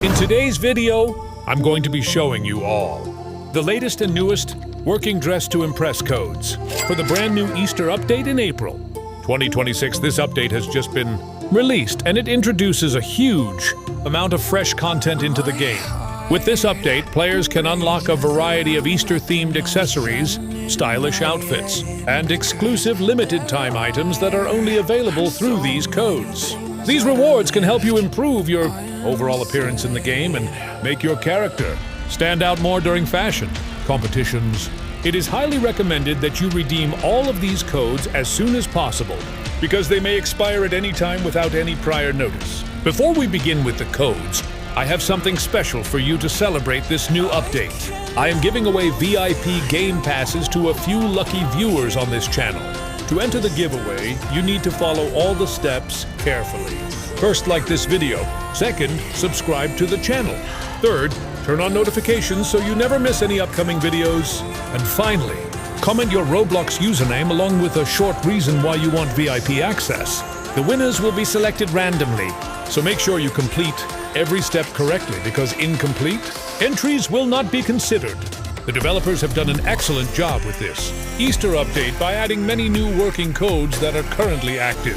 In today's video, I'm going to be showing you all the latest and newest working dress to impress codes for the brand new Easter update in April 2026. This update has just been released and it introduces a huge amount of fresh content into the game. With this update, players can unlock a variety of Easter-themed accessories, stylish outfits, and exclusive limited-time items that are only available through these codes. These rewards can help you improve your overall appearance in the game and make your character stand out more during fashion competitions. It is highly recommended that you redeem all of these codes as soon as possible, because they may expire at any time without any prior notice. Before we begin with the codes, I have something special for you to celebrate this new update. I am giving away VIP game passes to a few lucky viewers on this channel. To enter the giveaway, you need to follow all the steps carefully. First, like this video. Second, subscribe to the channel. Third, turn on notifications so you never miss any upcoming videos. And finally, comment your Roblox username along with a short reason why you want VIP access. The winners will be selected randomly, so make sure you complete every step correctly, because incomplete entries will not be considered. The developers have done an excellent job with this Easter update by adding many new working codes that are currently active.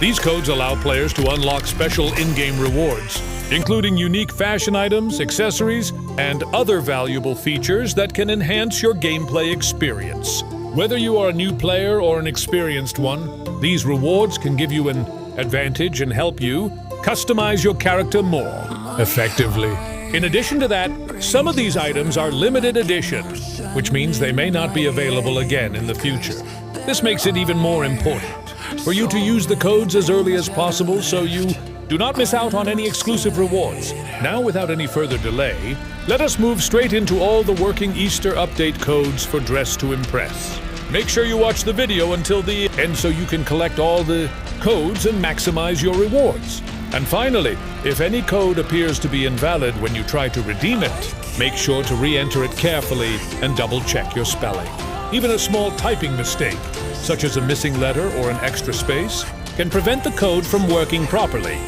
These codes allow players to unlock special in-game rewards, including unique fashion items, accessories, and other valuable features that can enhance your gameplay experience. Whether you are a new player or an experienced one, these rewards can give you an advantage and help you customize your character more effectively. In addition to that, some of these items are limited edition, which means they may not be available again in the future. This makes it even more important for you to use the codes as early as possible so you do not miss out on any exclusive rewards. Now, without any further delay, let us move straight into all the working Easter update codes for Dress to Impress. Make sure you watch the video until the end so you can collect all the codes and maximize your rewards. And finally, if any code appears to be invalid when you try to redeem it, make sure to re-enter it carefully and double-check your spelling. Even a small typing mistake, such as a missing letter or an extra space, can prevent the code from working properly.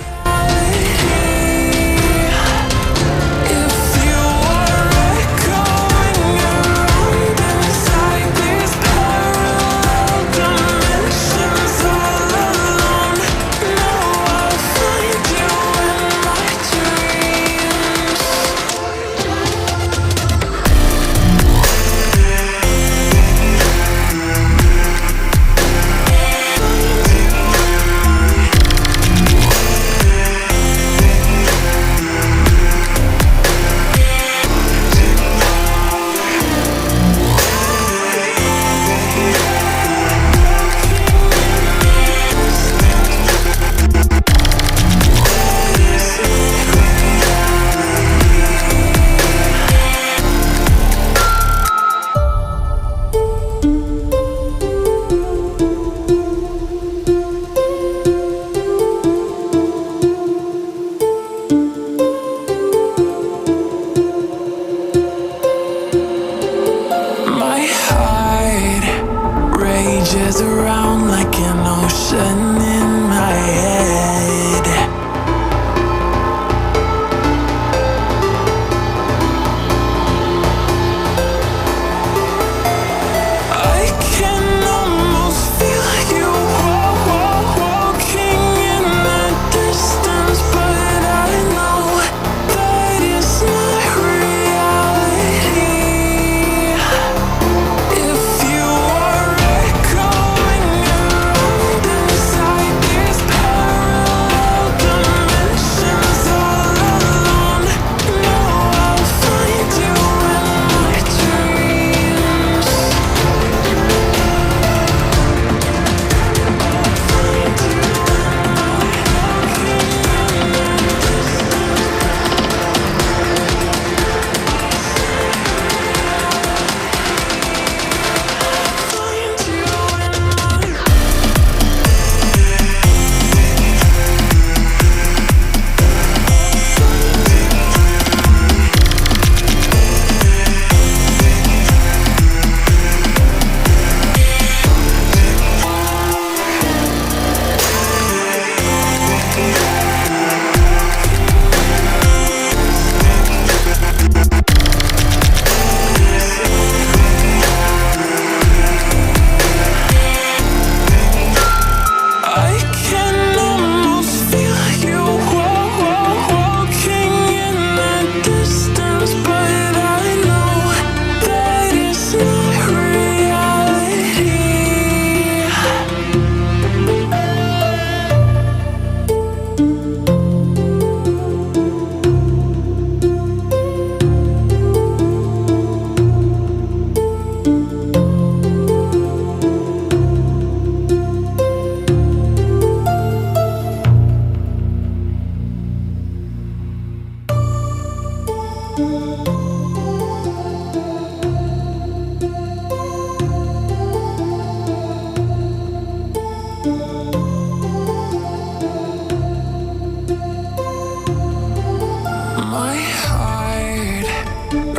heart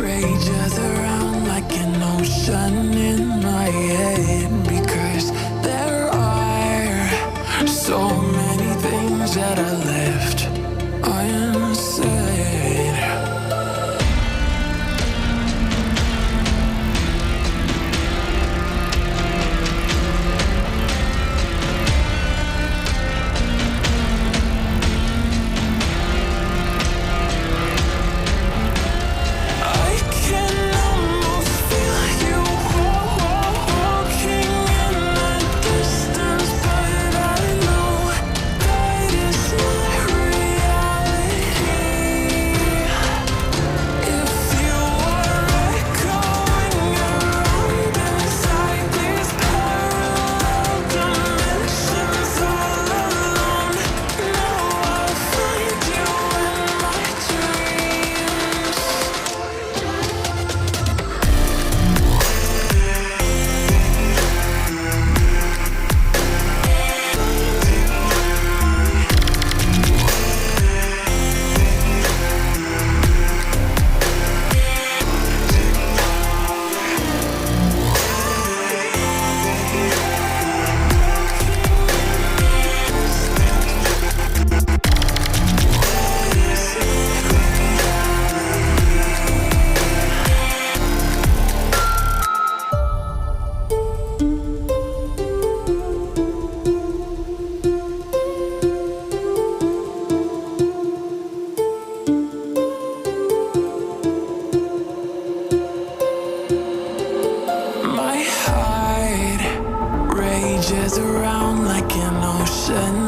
rages around like an ocean in my head, because there are so many things that I left unsaid. My heart rages around like an ocean